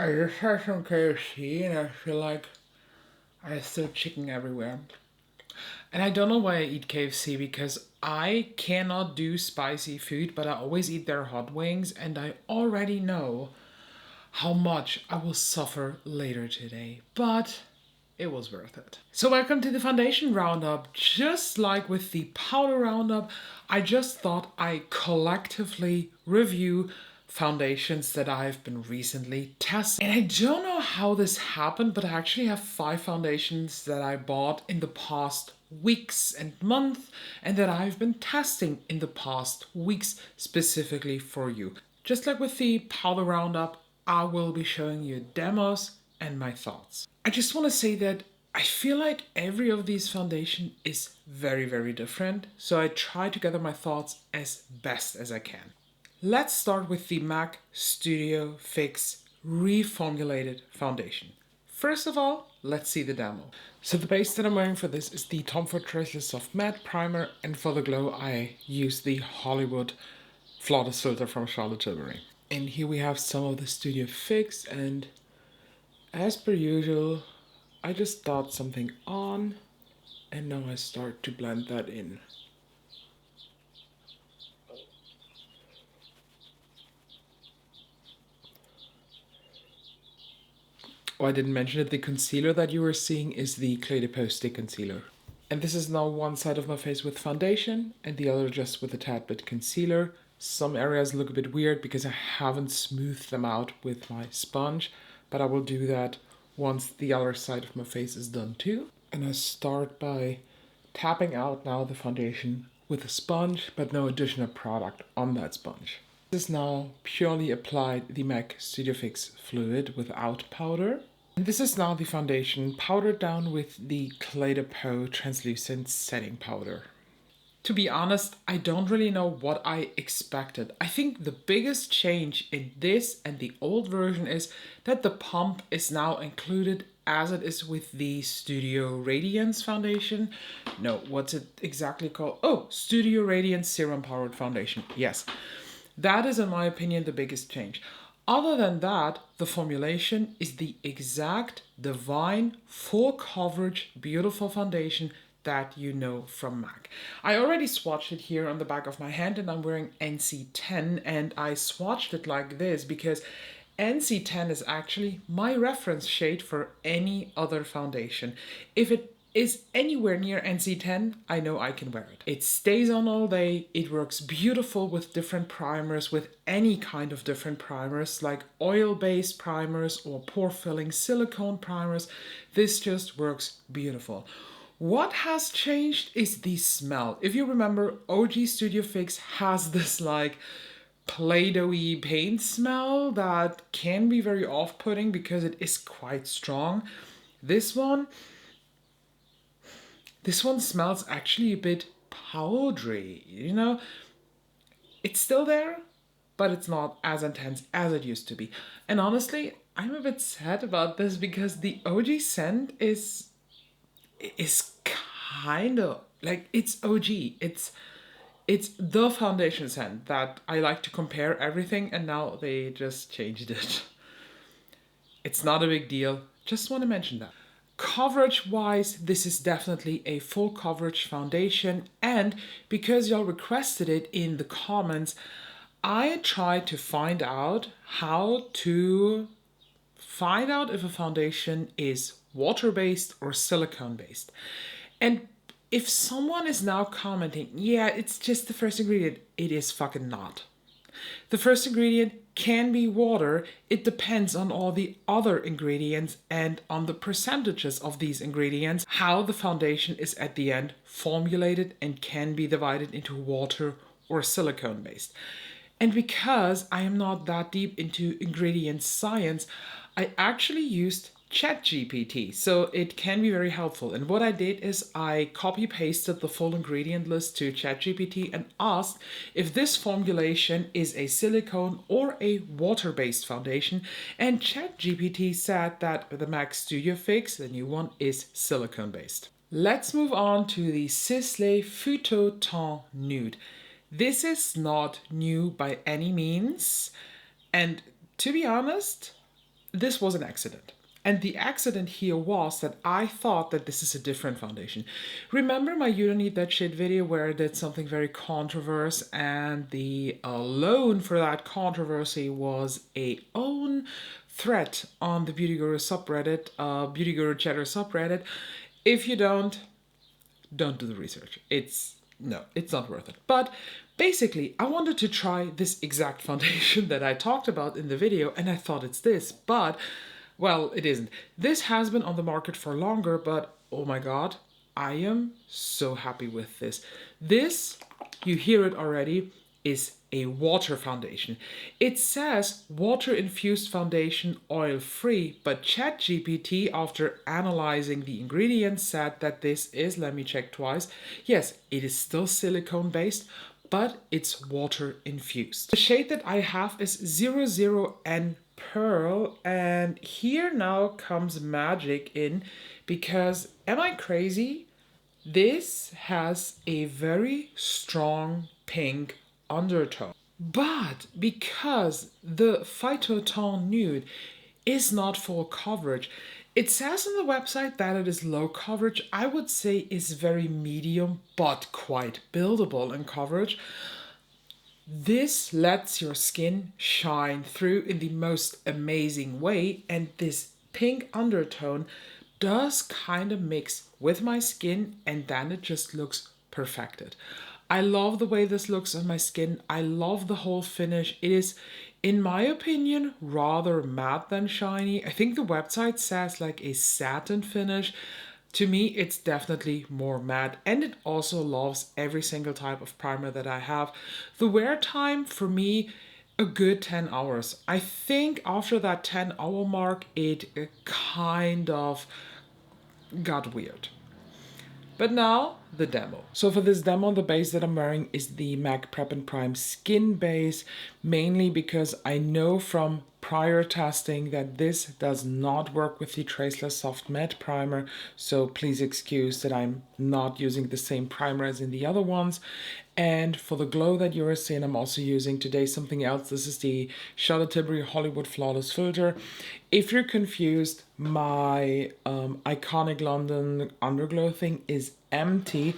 I just had some KFC and I feel like I still chicken everywhere. And I don't know why I eat KFC because I cannot do spicy food, but I always eat their hot wings and I already know how much I will suffer later today. But it was worth it. So welcome to the foundation roundup. Just like with the powder roundup, I just thought I collectively review foundations that I've been recently testing. And I don't know how this happened, but I actually have 5 foundations that I bought in the past weeks and month and that I've been testing in the past weeks specifically for you. Just like with the powder roundup, I will be showing you demos and my thoughts. I just want to say that I feel like every of these foundation is very, very different. So I try to gather my thoughts as best as I can. Let's start with the MAC Studio Fix reformulated foundation. First of all, let's see the demo. So the base that I'm wearing for this is the Tom Ford Traceless Soft Matte Primer, and for the glow I use the Hollywood Flawless Filter from Charlotte Tilbury. And here we have some of the Studio Fix, and as per usual, I just dot something on, and now I start to blend that in. Oh, I didn't mention it, the concealer that you are seeing is the Clé de Peau Stick Concealer. And this is now one side of my face with foundation, and the other just with a tad bit concealer. Some areas look a bit weird because I haven't smoothed them out with my sponge, but I will do that once the other side of my face is done too. And I start by tapping out now the foundation with a sponge, but no additional product on that sponge. This is now purely applied the MAC Studio Fix fluid without powder. And this is now the foundation powdered down with the Clé de Peau translucent setting powder. To be honest, I don't really know what I expected. I think the biggest change in this and the old version is that the pump is now included as it is with the Studio Radiance foundation. No, what's it exactly called? Oh, Studio Radiance Serum Powered Foundation. Yes, that is in my opinion the biggest change. Other than that, the formulation is the exact divine, full coverage, beautiful foundation that you know from MAC. I already swatched it here on the back of my hand and I'm wearing NC10, and I swatched it like this because NC10 is actually my reference shade for any other foundation. If it is anywhere near NC10, I know I can wear it. It stays on all day, it works beautiful with different primers, with any kind of different primers, like oil-based primers or pore-filling silicone primers. This just works beautiful. What has changed is the smell. If you remember, OG Studio Fix has this like Play-Doh-y paint smell that can be very off-putting because it is quite strong. This one smells actually a bit powdery, you know? It's still there, but it's not as intense as it used to be. And honestly, I'm a bit sad about this because the OG scent is kind of like, it's OG. It's the foundation scent that I like to compare everything, and now they just changed it. It's not a big deal. Just want to mention that. Coverage wise, this is definitely a full coverage foundation, and because y'all requested it in the comments, I tried to find out how to find out if a foundation is water-based or silicone-based. And if someone is now commenting, yeah, it's just the first ingredient, it is fucking not. The first ingredient can be water. It depends on all the other ingredients and on the percentages of these ingredients, how the foundation is at the end formulated and can be divided into water or silicone based. And because I am not that deep into ingredient science, I actually used ChatGPT, so it can be very helpful. And what I did is I copy pasted the full ingredient list to ChatGPT and asked if this formulation is a silicone or a water-based foundation, and ChatGPT said that the MAC Studio Fix, the new one, is silicone-based. Let's move on to the Sisley Photo Teint Nude. This is not new by any means, and to be honest, this was an accident. And the accident here was that I thought that this is a different foundation. Remember my You Don't Need That Shit video where I did something very controversial, and the loan for that controversy was a own thread on the Beauty Guru subreddit, Beauty Guru Chatter subreddit. If you don't do the research. It's not worth it. But basically, I wanted to try this exact foundation that I talked about in the video, and I thought it's this, but well, it isn't. This has been on the market for longer, but oh my god, I am so happy with this. This, you hear it already, is a water foundation. It says water infused foundation, oil free, but ChatGPT, after analyzing the ingredients, said that this is, let me check twice, yes, it is still silicone based, but it's water infused. The shade that I have is 00N Pearl, and here now comes magic in, because am I crazy? This has a very strong pink undertone. But because the Phytotone Nude is not full coverage, it says on the website that it is low coverage. I would say is very medium, but quite buildable in coverage. This lets your skin shine through in the most amazing way, and this pink undertone does kind of mix with my skin, and then it just looks perfected. I love the way this looks on my skin. I love the whole finish. It is, in my opinion, rather matte than shiny. I think the website says like a satin finish. To me, it's definitely more matte, and it also loves every single type of primer that I have. The wear time for me, a good 10 hours. I think after that 10-hour mark, it kind of got weird. But now, the demo. So for this demo, the base that I'm wearing is the MAC Prep and Prime Skin Base, mainly because I know from prior testing that this does not work with the Traceless Soft Matte Primer, so please excuse that I'm not using the same primer as in the other ones. And for the glow that you're seeing, I'm also using today something else. This is the Charlotte Tilbury Hollywood Flawless Filter. If you're confused, my Iconic London Underglow thing is empty,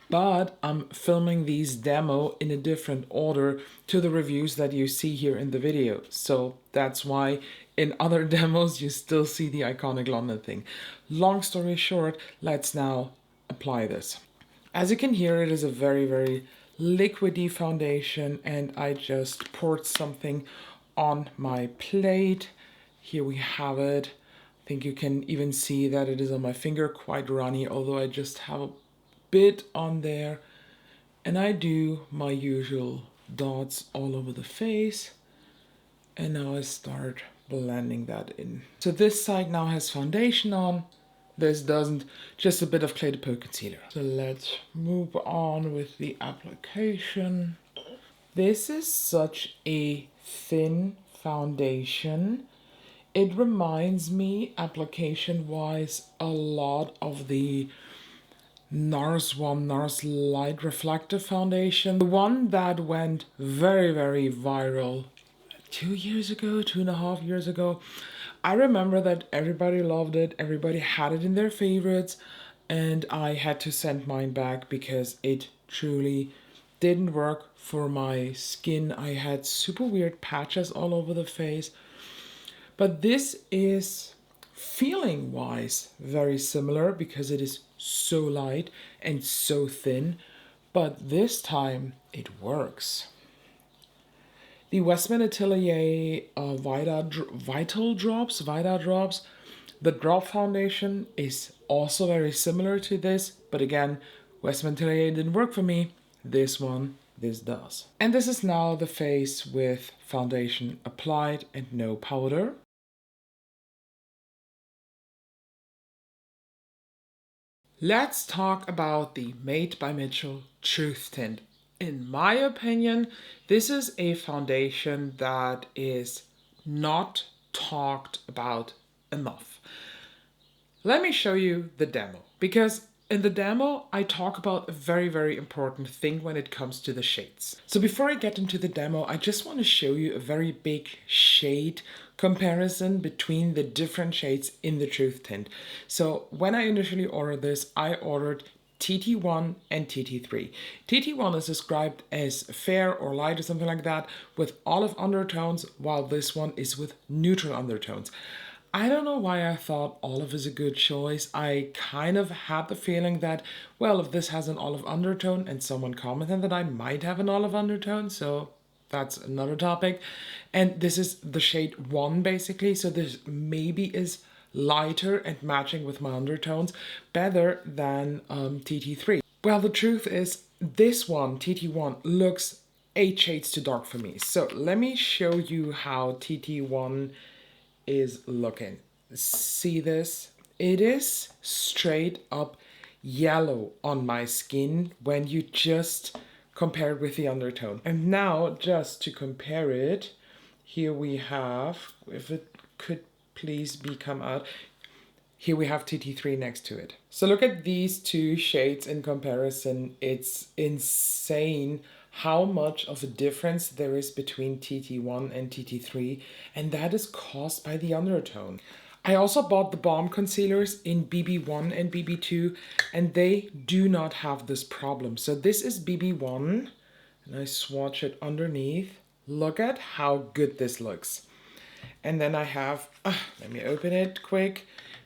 but I'm filming these demo in a different order to the reviews that you see here in the video. So that's why in other demos you still see the Iconic London thing. Long story short, let's now apply this. As you can hear, it is a very, very liquidy foundation, and I just poured something on my plate. Here we have it. I think you can even see that it is on my finger, quite runny, although I just have a bit on there. And I do my usual dots all over the face. And now I start blending that in. So this side now has foundation on. This doesn't, just a bit of Clé de Peau concealer. So let's move on with the application. This is such a thin foundation. It reminds me, application-wise, a lot of the NARS Light Reflective Foundation. The one that went very, very viral 2 years ago, 2.5 years ago. I remember that everybody loved it, everybody had it in their favorites, and I had to send mine back because it truly didn't work for my skin. I had super weird patches all over the face. But this is, feeling wise, very similar because it is so light and so thin, but this time it works. The Westman Atelier Vital Drops, the drop foundation is also very similar to this, but again, Westman Atelier didn't work for me. This does. And this is now the face with foundation applied and no powder. Let's talk about the Made by Mitchell Truth Tint. In my opinion, this is a foundation that is not talked about enough. Let me show you the demo, because In the demo, I talk about a very, very important thing when it comes to the shades. So before I get into the demo, I just want to show you a very big shade comparison between the different shades in the Truth Tint. So when I initially ordered this, I ordered TT1 and TT3. TT1 is described as fair or light or something like that with olive undertones, while this one is with neutral undertones. I don't know why I thought olive is a good choice. I kind of had the feeling that, well, if this has an olive undertone, and someone commented that I might have an olive undertone, so that's another topic. And this is the shade 1 basically, so this maybe is lighter and matching with my undertones better than TT3. Well, the truth is this one, TT1, looks 8 shades too dark for me. So let me show you how TT1 is looking. See this? It is straight up yellow on my skin when you just compare it with the undertone. And now just to compare it, here we have, if it could please come out, here we have TT3 next to it. So look at these two shades in comparison. It's insane how much of a difference there is between TT1 and TT3, and that is caused by the undertone. I also bought the balm concealers in BB1 and BB2, and they do not have this problem. So this is BB1, and I swatch it underneath. Look at how good this looks. And then I have, let me open it quick,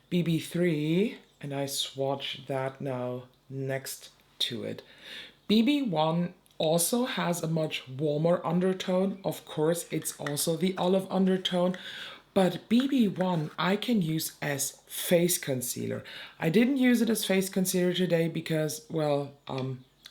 BB3, and I swatch that now next to it. BB1 also has a much warmer undertone. Of course, it's also the olive undertone, but BB1 I can use as face concealer. I didn't use it as face concealer today because, well,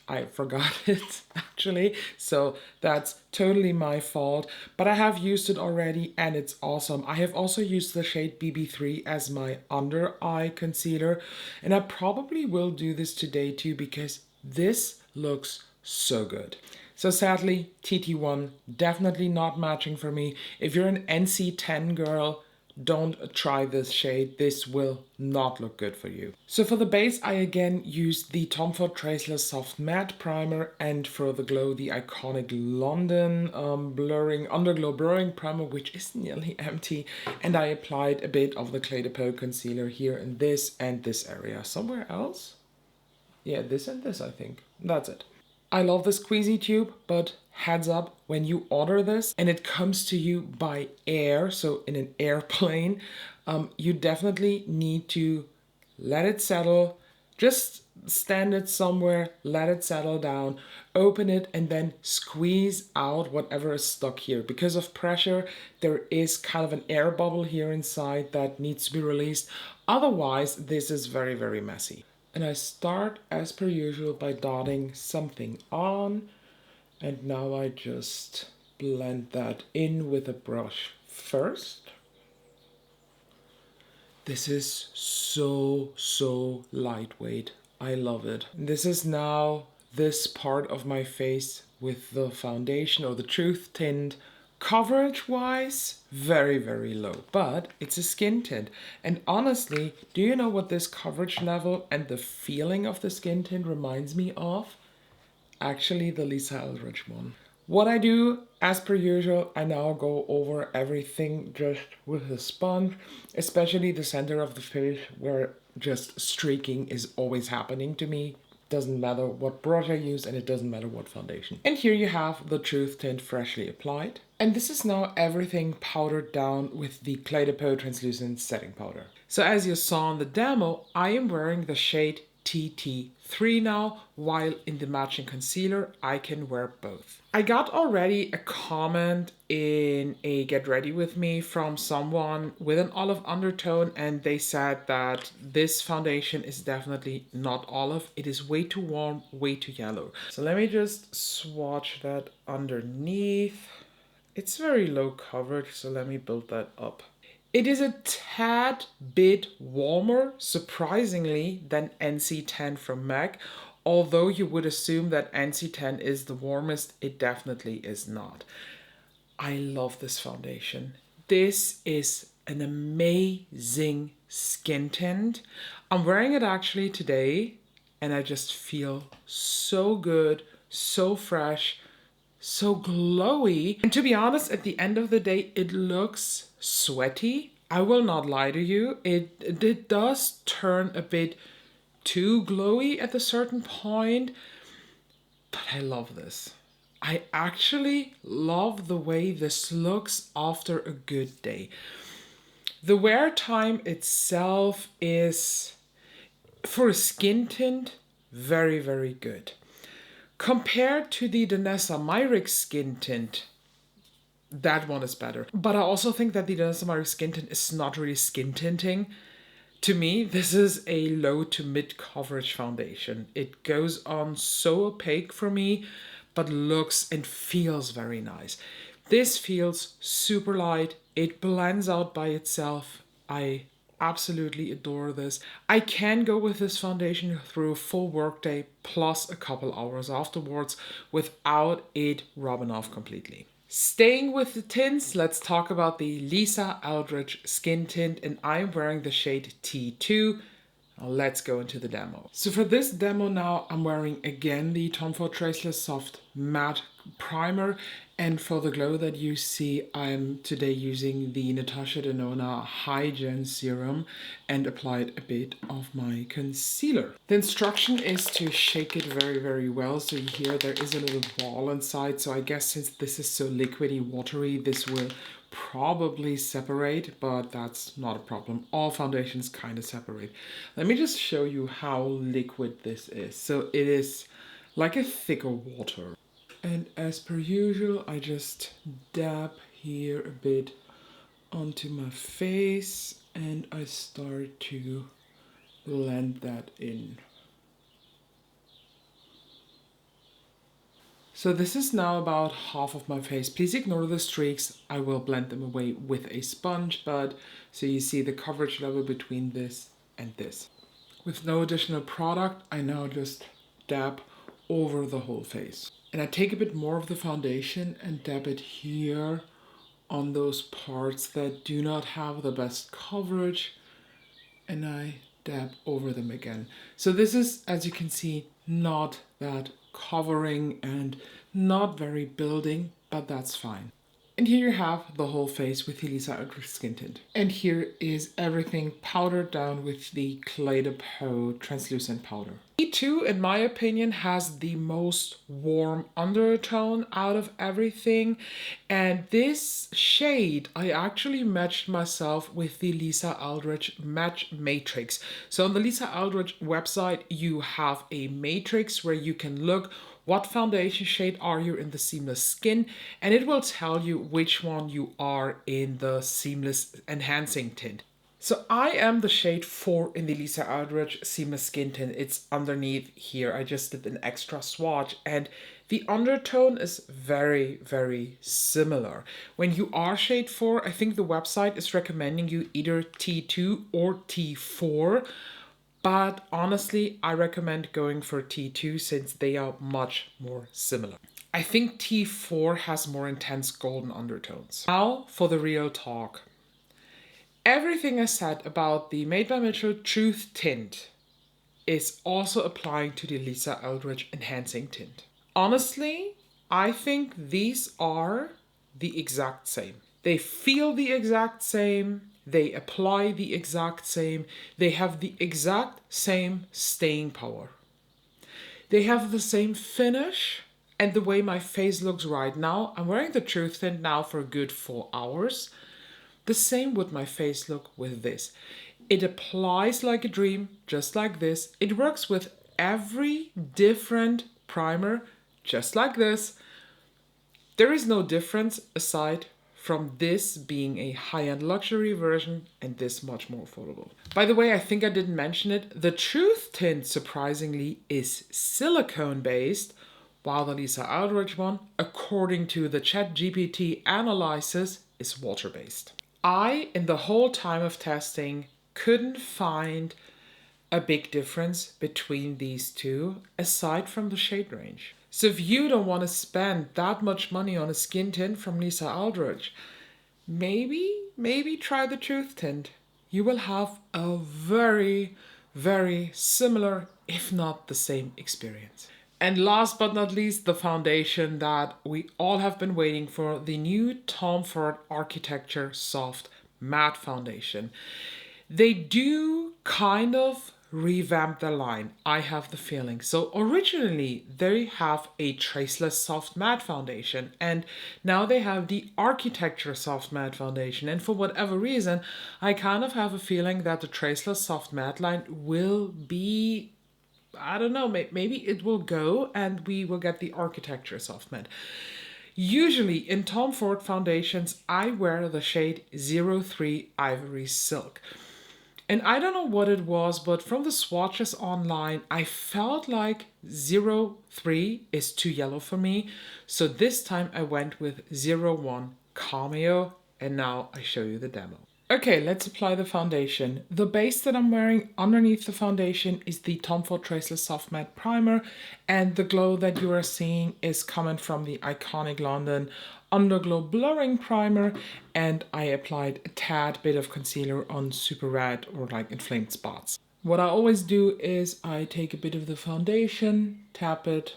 I forgot it actually, so that's totally my fault, but I have used it already and it's awesome. I have also used the shade BB3 as my under eye concealer, and I probably will do this today too because this looks so good. So sadly, TT1 definitely not matching for me. If you're an NC10 girl, don't try this shade. This will not look good for you. So for the base, I again used the Tom Ford Traceless Soft Matte Primer, and for the glow, the iconic London Underglow Blurring Primer, which is nearly empty. And I applied a bit of the Clé de Peau concealer here in this and this area. Somewhere else? Yeah, this and this, I think. That's it. I love the squeezy tube, but heads up, when you order this and it comes to you by air, so in an airplane, you definitely need to let it settle. Just stand it somewhere, let it settle down, open it, and then squeeze out whatever is stuck here. Because of pressure, there is kind of an air bubble here inside that needs to be released. Otherwise, this is very, very messy. And I start as per usual by dotting something on, and now I just blend that in with a brush first. This is so lightweight. I love it. This is now this part of my face with the foundation or the Truth Tint. Coverage wise, very low, but it's a skin tint. And honestly, do you know what this coverage level and the feeling of the skin tint reminds me of? Actually, the Lisa Eldridge one. What I do, as per usual, I now go over everything just with a sponge, especially the center of the face where just streaking is always happening to me. Doesn't matter what brush I use, and it doesn't matter what foundation. And here you have the Truth Tint freshly applied. And this is now everything powdered down with the Clé de Peau Translucent Setting Powder. So as you saw in the demo, I am wearing the shade TT3 now, while in the matching concealer, I can wear both. I got already a comment in a Get Ready With Me from someone with an olive undertone, and they said that this foundation is definitely not olive. It is way too warm, way too yellow. So let me just swatch that underneath. It's very low coverage, so let me build that up. It is a tad bit warmer, surprisingly, than NC10 from MAC. Although you would assume that NC10 is the warmest, it definitely is not. I love this foundation. This is an amazing skin tint. I'm wearing it actually today, and I just feel so good, so fresh, so glowy. And to be honest, at the end of the day, it looks sweaty. I will not lie to you. It does turn a bit too glowy at a certain point, but I love this. I actually love the way this looks after a good day. The wear time itself is, for a skin tint, very, very good. Compared to the Danessa Myricks skin tint, that one is better. But I also think that the Danessa Myricks skin tint is not really skin tinting. To me, this is a low to mid coverage foundation. It goes on so opaque for me, but looks and feels very nice. This feels super light. It blends out by itself. I absolutely adore this. I can go with this foundation through a full workday plus a couple hours afterwards without it rubbing off completely. Staying with the tints, let's talk about the Lisa Eldridge skin tint, and I'm wearing the shade T2. Now let's go into the demo. So for this demo now, I'm wearing again the Tom Ford Traceless Soft Matte Primer, and for the glow that you see, I'm today using the Natasha Denona High Gen Serum and applied a bit of my concealer. The instruction is to shake it very, very well. So you hear there is a little ball inside. So I guess since this is so liquidy, watery, this will probably separate, but that's not a problem. All foundations kind of separate. Let me just show you how liquid this is. So it is like a thicker water. And as per usual, I just dab here a bit onto my face and I start to blend that in. So this is now about half of my face. Please ignore the streaks. I will blend them away with a sponge, but so you see the coverage level between this and this. With no additional product, I now just dab over the whole face. And I take a bit more of the foundation and dab it here on those parts that do not have the best coverage. And I dab over them again. So this is, as you can see, not that covering and not very building, but that's fine. And here you have the whole face with the Lisa Eldridge skin tint. And here is everything powdered down with the Clé de Peau translucent powder. E2, in my opinion, has the most warm undertone out of everything. And this shade, I actually matched myself with the Lisa Eldridge Match Matrix. So on the Lisa Eldridge website, you have a matrix where you can look what foundation shade are you in the seamless skin, and it will tell you which one you are in the seamless enhancing tint. So I am the shade 4 in the Lisa Eldridge seamless skin tint. It's underneath here. I just did an extra swatch and the undertone is very, very similar. When you are shade 4, I think the website is recommending you either T2 or T4. But honestly, I recommend going for T2 since they are much more similar. I think T4 has more intense golden undertones. Now for the real talk. Everything I said about the Made by Mitchell Truth Tint is also applying to the Lisa Eldridge Enhancing Tint. Honestly, I think these are the exact same. They feel the exact same. They apply the exact same. They have the exact same staying power. They have the same finish. And the way my face looks right now, I'm wearing the Truth Tint now for a good 4 hours. The same would my face look with this. It applies like a dream, just like this. It works with every different primer, just like this. There is no difference aside from this being a high-end luxury version and this much more affordable. By the way, I think I didn't mention it. The Truth Tint, surprisingly, is silicone-based, while the Lisa Eldridge one, according to the ChatGPT analysis, is water-based. I, in the whole time of testing, couldn't find a big difference between these two, aside from the shade range. So if you don't want to spend that much money on a skin tint from Lisa Eldridge, maybe try the Truth Tint. You will have a very, very similar, if not the same experience. And last but not least, the foundation that we all have been waiting for, the new Tom Ford Architecture Soft Matte Foundation. They do kind of revamp the line, I have the feeling. So originally they have a traceless soft matte foundation, and now they have the Architecture Soft Matte Foundation. And for whatever reason, I kind of have a feeling that the traceless soft matte line will be, I don't know, maybe it will go and we will get the Architecture Soft Matte. Usually in Tom Ford foundations, I wear the shade 03 Ivory Silk. And I don't know what it was, but from the swatches online, I felt like 03 is too yellow for me. So this time I went with 01 Cameo, and now I show you the demo. Okay, let's apply the foundation. The base that I'm wearing underneath the foundation is the Tom Ford Traceless Soft Matte Primer, and the glow that you are seeing is coming from the Iconic London Underglow Blurring Primer, and I applied a tad bit of concealer on super red or like inflamed spots. What I always do is I take a bit of the foundation, tap it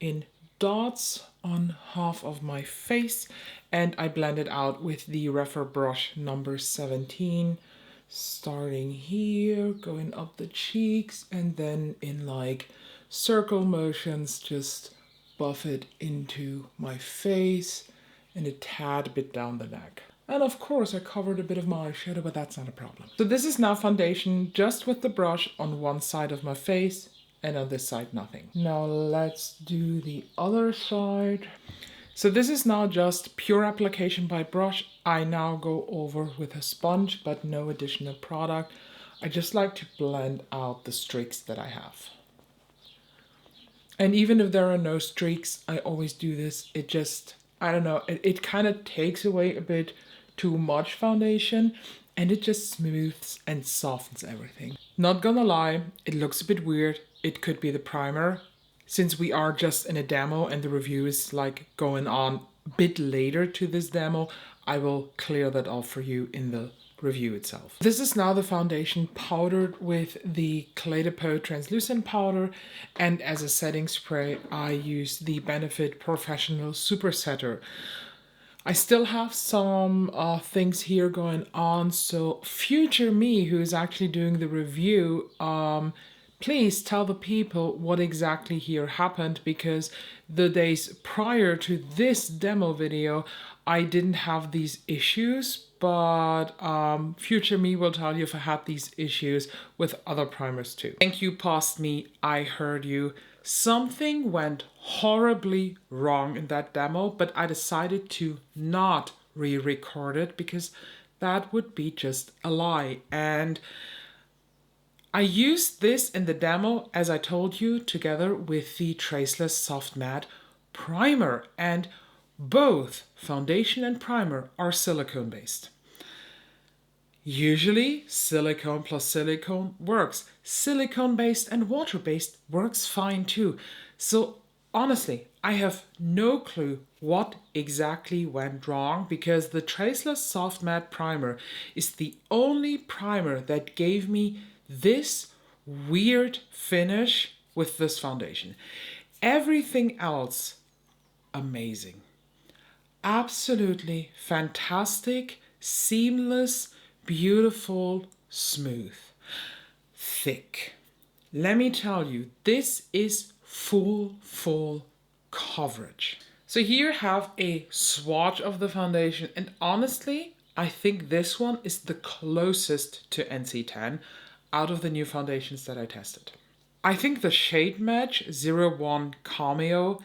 in dots on half of my face, and I blend it out with the Refer brush number 17, starting here, going up the cheeks, and then in like circle motions, just buff it into my face and a tad bit down the neck. And of course I covered a bit of my eyeshadow, but that's not a problem. So this is now foundation just with the brush on one side of my face, and on this side nothing. Now let's do the other side. So this is now just pure application by brush. I now go over with a sponge, but no additional product. I just like to blend out the streaks that I have. And even if there are no streaks, I always do this. It just, I don't know, it kind of takes away a bit too much foundation, and it just smooths and softens everything. Not gonna lie, it looks a bit weird. It could be the primer. Since we are just in a demo and the review is like going on a bit later to this demo, I will clear that off for you in the review itself. This is now the foundation powdered with the Clé de Peau translucent powder, and as a setting spray I use the Benefit Professional Super Setter. I still have some things here going on, so future me who is actually doing the review, please tell the people what exactly here happened, because the days prior to this demo video I didn't have these issues, but future me will tell you if I had these issues with other primers too. Thank you, past me, I heard you. Something went horribly wrong in that demo, but I decided to not re-record it because that would be just a lie. And I used this in the demo, as I told you, together with the Traceless Soft Matte Primer, and both foundation and primer are silicone based. Usually silicone plus silicone works. Silicone based and water based works fine too. So honestly, I have no clue what exactly went wrong, because the Traceless Soft Matte Primer is the only primer that gave me this weird finish with this foundation. Everything else, amazing. Absolutely fantastic, seamless, beautiful, smooth, thick. Let me tell you, this is full coverage. So here I have a swatch of the foundation, and honestly, I think this one is the closest to NC10 out of the new foundations that I tested. I think the shade match 01 Cameo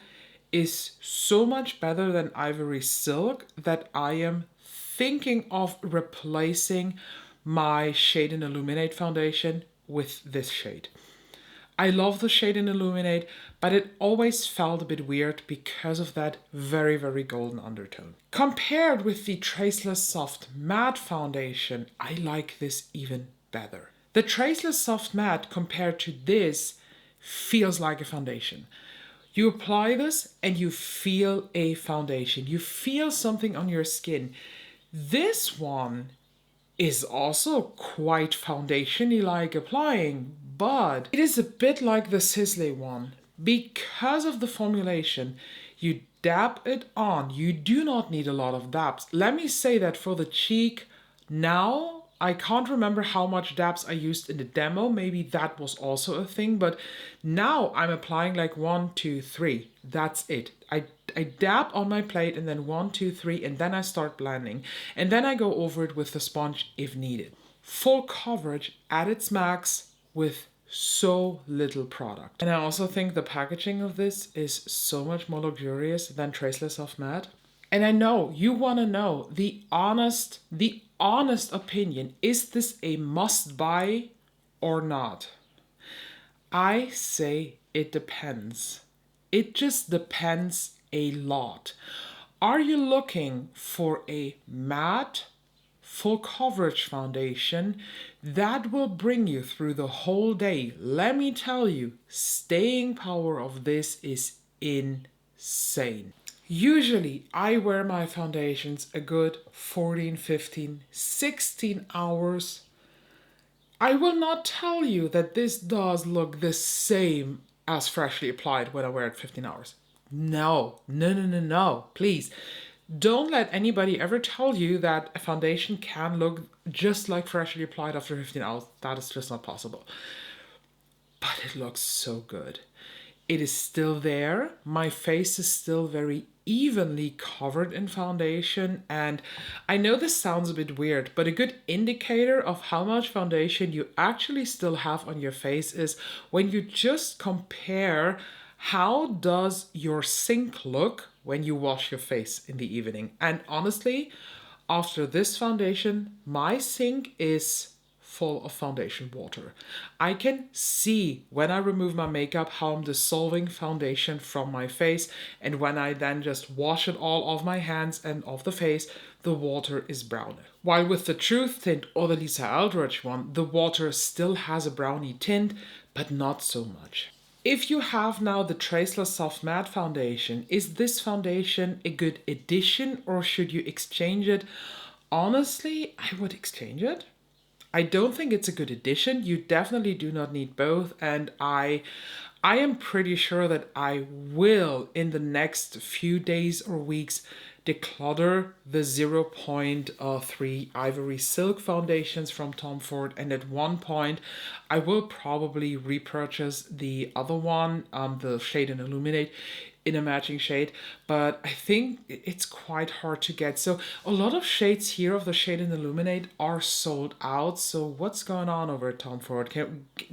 is so much better than Ivory Silk that I am thinking of replacing my Shade and Illuminate foundation with this shade. I love the Shade and Illuminate, but it always felt a bit weird because of that very golden undertone. Compared with the Traceless Soft Matte foundation, I like this even better. The Traceless Soft Matte compared to this feels like a foundation. You apply this and you feel a foundation. You feel something on your skin. This one is also quite foundation-y like applying, but it is a bit like the Sisley one. Because of the formulation, you dab it on. You do not need a lot of dabs. Let me say that for the cheek, now I can't remember how much dabs I used in the demo. Maybe that was also a thing, but now I'm applying like 1, 2, 3. That's it. I dab on my plate and then 1, 2, 3, and then I start blending. And then I go over it with the sponge if needed. Full coverage at its max with so little product. And I also think the packaging of this is so much more luxurious than Traceless Soft Matte. And I know you want to know the honest opinion. Is this a must buy or not? I say it depends. It just depends a lot. Are you looking for a matte, full coverage foundation that will bring you through the whole day? Let me tell you, staying power of this is insane. Usually I wear my foundations a good 14, 15, 16 hours. I will not tell you that this does look the same as freshly applied when I wear it 15 hours. No, please. Don't let anybody ever tell you that a foundation can look just like freshly applied after 15 hours. That is just not possible. But it looks so good. It is still there. My face is still very evenly covered in foundation. And I know this sounds a bit weird, but a good indicator of how much foundation you actually still have on your face is when you just compare how does your sink look when you wash your face in the evening. And honestly, after this foundation, my sink is full of foundation water. I can see when I remove my makeup how I'm dissolving foundation from my face, and when I then just wash it all off my hands and off the face, the water is brown. While with the Truth Tint or the Lisa Eldridge one, the water still has a brownie tint, but not so much. If you have now the Traceless Soft Matte foundation, is this foundation a good addition or should you exchange it? Honestly, I would exchange it. I don't think it's a good addition. You definitely do not need both, and I am pretty sure that I will in the next few days or weeks declutter the 0.3 Ivory Silk foundations from Tom Ford, and at one point I will probably repurchase the other one, the Shade and Illuminate, in a matching shade, but I think it's quite hard to get. So a lot of shades here of the Shade and Illuminate are sold out. So what's going on over at Tom Ford?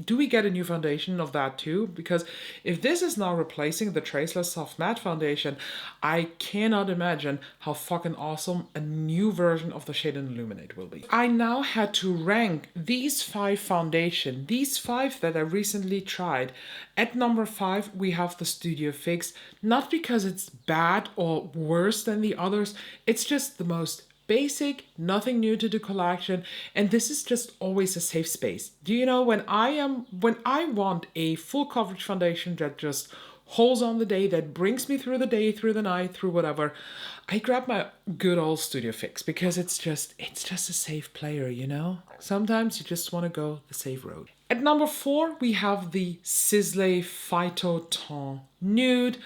Do we get a new foundation of that too? Because if this is now replacing the Traceless Soft Matte foundation, I cannot imagine how fucking awesome a new version of the Shade and Illuminate will be. I now had to rank these 5 foundation, these 5 that I recently tried. At number 5, we have the Studio Fix. Not because it's bad or worse than the others, it's just the most basic, nothing new to the collection, and this is just always a safe space. Do you know, when I want a full coverage foundation that just holds on the day, that brings me through the day, through the night, through whatever, I grab my good old Studio Fix because it's just a safe player, you know? Sometimes you just want to go the safe road. At number 4, we have the Sisley Phyto Ton Nude.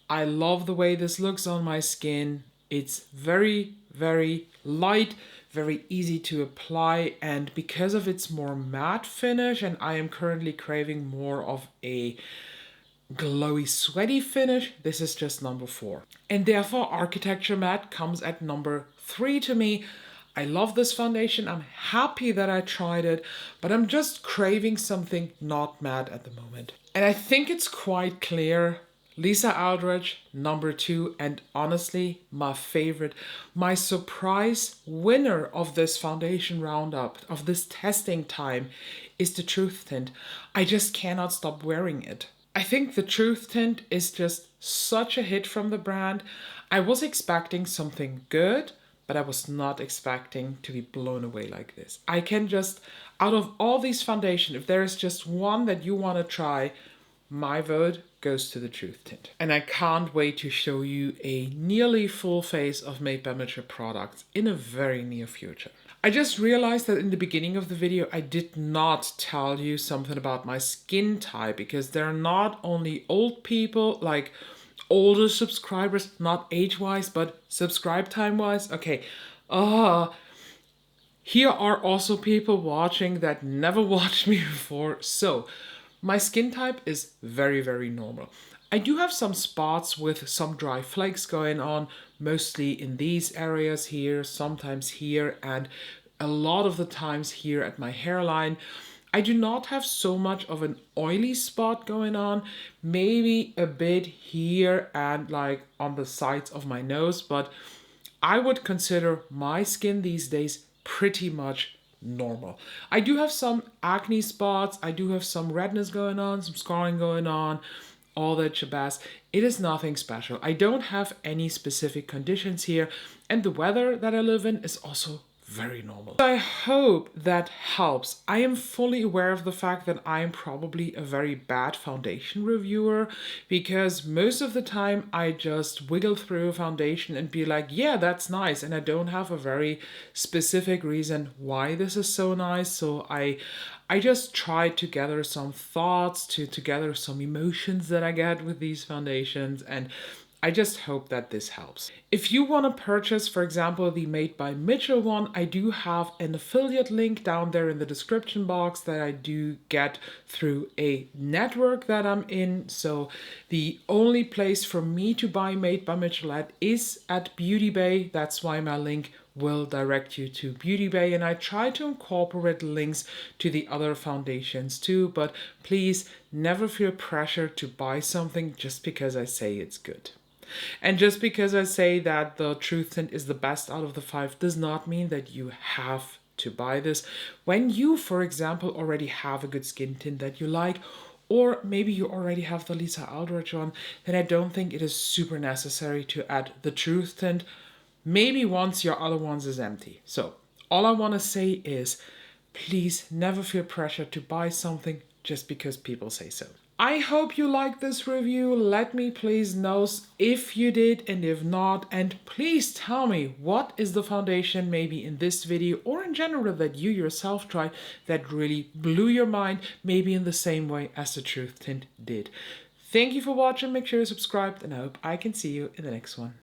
I love the way this looks on my skin. It's very, very light, very easy to apply, and because of its more matte finish, and I am currently craving more of a glowy, sweaty finish, this is just number 4. And therefore, Architecture Matte comes at number 3 to me. I love this foundation. I'm happy that I tried it, but I'm just craving something not matte at the moment. And I think it's quite clear. Lisa Eldridge, number 2, and honestly, my favorite, my surprise winner of this foundation roundup, of this testing time, is the Truth Tint. I just cannot stop wearing it. I think the Truth Tint is just such a hit from the brand. I was expecting something good, but I was not expecting to be blown away like this. I can just, out of all these foundations, if there is just one that you want to try, my vote goes to the Truth Tint. And I can't wait to show you a nearly full face of Made by Mitchell products in a very near future. I just realized that in the beginning of the video, I did not tell you something about my skin type, because there are not only old people, like older subscribers, not age-wise, but subscribe time-wise. Okay, here are also people watching that never watched me before. So, my skin type is very, very normal. I do have some spots with some dry flakes going on, mostly in these areas here, sometimes here, and a lot of the times here at my hairline. I do not have so much of an oily spot going on, maybe a bit here and like on the sides of my nose, but I would consider my skin these days pretty much normal. I do have some acne spots, I do have some redness going on, some scarring going on, all that shabazz. It is nothing special. I don't have any specific conditions here, and the weather that I live in is also very normal. I hope that helps. I am fully aware of the fact that I am probably a very bad foundation reviewer, because most of the time I just wiggle through a foundation and be like, yeah, that's nice, and I don't have a very specific reason why this is so nice. So I just try to gather some thoughts, to gather some emotions that I get with these foundations, and I just hope that this helps. If you want to purchase, for example, the Made by Mitchell one, I do have an affiliate link down there in the description box that I do get through a network that I'm in. So the only place for me to buy Made by Mitchell at is at Beauty Bay. That's why my link will direct you to Beauty Bay, and I try to incorporate links to the other foundations too, but please never feel pressure to buy something just because I say it's good. And just because I say that the Truth Tint is the best out of the 5 does not mean that you have to buy this. When you, for example, already have a good skin tint that you like, or maybe you already have the Lisa Eldridge one, then I don't think it is super necessary to add the Truth Tint. Maybe once your other ones is empty. So all I want to say is, please never feel pressure to buy something just because people say so. I hope you liked this review. Let me please know if you did, and if not, and please tell me what is the foundation maybe in this video or in general that you yourself tried that really blew your mind, maybe in the same way as the Truth Tint did. Thank you for watching, make sure you're subscribed, and I hope I can see you in the next one.